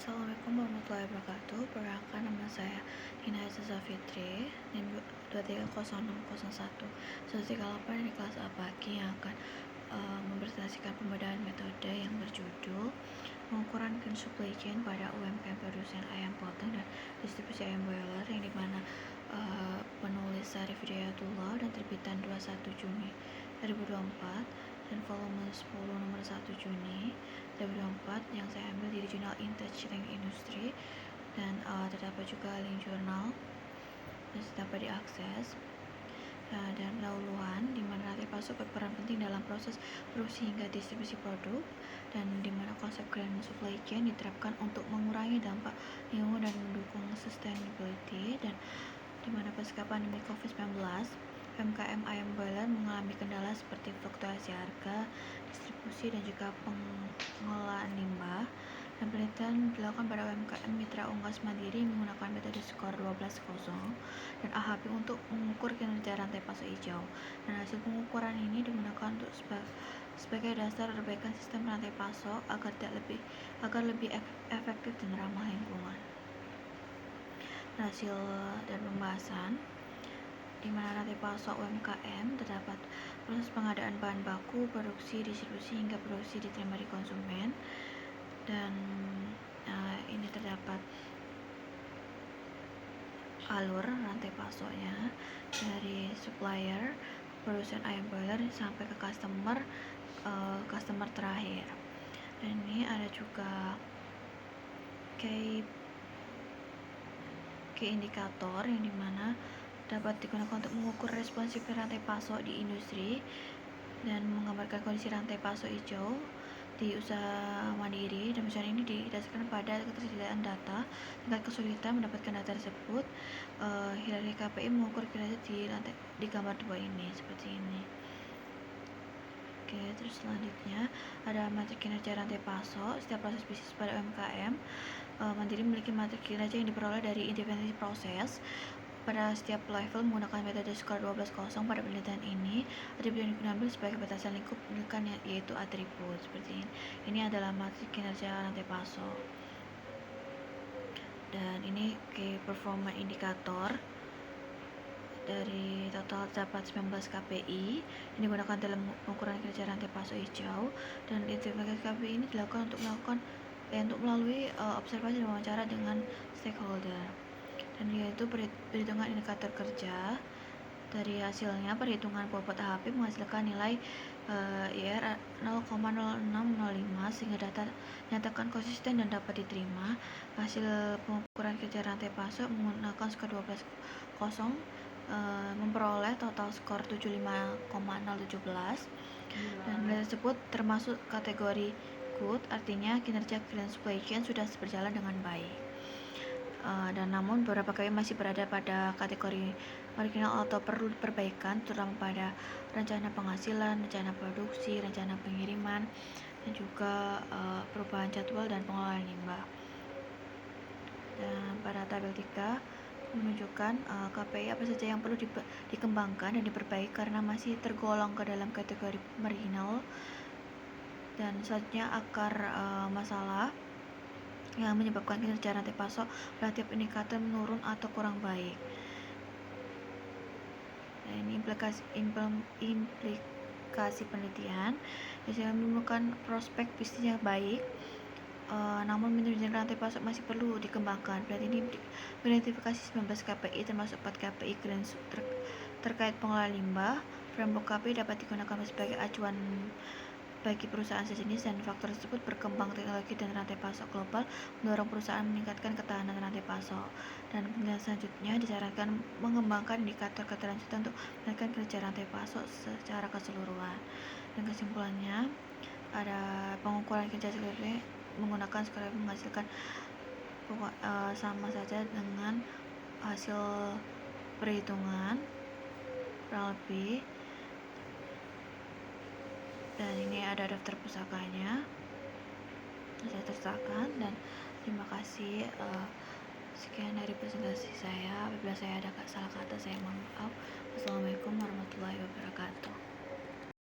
Assalamualaikum warahmatullahi wabarakatuh. Perkenalkan, nama saya Nina Aziza Fitri, NIM 230601 138 di kelas A pagi yang akan mempresentasikan pembedaan metode yang berjudul pengukuran green supply chain pada UMKM produsen ayam potong dan distribusi ayam broiler, yang dimana penulis Syarif Hidayatullah dan terbitan 21 Juni 2024 dan volume 10 nomor 1 Juni 2024 yang saya ambil di jurnal Intech Industry, dan terdapat juga link jurnal dan dapat diakses. Dan pendahuluan, di mana rantai pasok berperan penting dalam proses produksi hingga distribusi produk, dan di mana konsep green supply chain diterapkan untuk mengurangi dampak lingkungan dan mendukung sustainability. Dan di mana pasca pandemi COVID-19, UMKM ayam broiler mengalami kendala seperti fluktuasi harga, distribusi, dan juga pengelolaan limbah. Dan penelitian dilakukan pada UMKM mitra unggas mandiri menggunakan metode skor 12.0 dan AHP untuk mengukur kinerja rantai pasok hijau. Dan hasil pengukuran ini digunakan untuk sebagai dasar perbaikan sistem rantai pasok agar lebih efektif dan ramah lingkungan. Hasil dan pembahasan, di mana rantai pasok UMKM terdapat proses pengadaan bahan baku, produksi, distribusi, hingga produksi diterima di konsumen. Dan ini terdapat alur rantai pasoknya dari supplier, produsen ayam broiler sampai ke customer terakhir. Dan ini ada juga key indikator yang dimana dapat digunakan untuk mengukur responsif rantai pasok di industri dan menggambarkan kondisi rantai pasok hijau di usaha mandiri. Dan misalnya ini didasarkan pada ketersediaan data, tingkat kesulitan mendapatkan data tersebut. Hierarki KPI mengukur kinerja di gambar 2 ini seperti ini. Oke, terus selanjutnya ada matrik kinerja rantai pasok. Setiap proses bisnis pada UMKM mandiri memiliki matrik kinerja yang diperoleh dari independensi proses. Pada setiap level menggunakan metode skor 12.0. Pada penelitian ini, atribut yang diambil sebagai batasan lingkup penelitian yaitu atribut seperti ini. Ini adalah matrik kinerja rantai pasok. Dan ini key performance indikator dari total terdapat 19 KPI yang digunakan dalam pengukuran kinerja rantai pasok hijau. Dan identifikasi KPI ini dilakukan untuk melalui observasi dan wawancara dengan stakeholder. Dan yaitu perhitungan indikator kerja. Dari hasilnya, perhitungan bobot AHP menghasilkan nilai IR 0,0605 sehingga data dinyatakan konsisten dan dapat diterima. Hasil pengukuran kerja rantai pasok menggunakan skor 12.0 memperoleh total skor 75,017. Dan nilai tersebut termasuk kategori good, artinya kinerja green supply chain sudah berjalan dengan baik. Dan namun beberapa KPI masih berada pada kategori marginal atau perlu perbaikan, terutama pada rencana penghasilan, rencana produksi, rencana pengiriman, dan juga perubahan jadwal dan pengelolaan limbah. Dan pada tabel 3 menunjukkan KPI apa saja yang perlu dikembangkan dan diperbaiki karena masih tergolong ke dalam kategori marginal. Dan selanjutnya akar masalah yang menyebabkan kinerja rantai pasok pada tiap indikator menurun atau kurang baik. Nah, ini implikasi penelitian. Biasanya menemukan prospek bisnis yang baik, namun manajemen rantai pasok masih perlu dikembangkan. Berarti ini mengidentifikasi 19 KPI termasuk 4 KPI green terkait pengelolaan limbah. Framework KPI dapat digunakan sebagai acuan bagi perusahaan sejenis, dan faktor tersebut berkembang teknologi dan rantai pasok global mendorong perusahaan meningkatkan ketahanan rantai pasok. Dan penelitian selanjutnya disarankan mengembangkan indikator keterlanjutan untuk menaikkan kinerja rantai pasok secara keseluruhan. Dan kesimpulannya, ada pengukuran kinerja menggunakan skor menghasilkan sama saja dengan hasil perhitungan kurang lebih. Dan ini ada daftar pusakanya saya sertakan. Dan terima kasih. Sekian dari presentasi saya. Apabila saya ada salah kata, saya mohon maaf. Wassalamualaikum warahmatullahi wabarakatuh.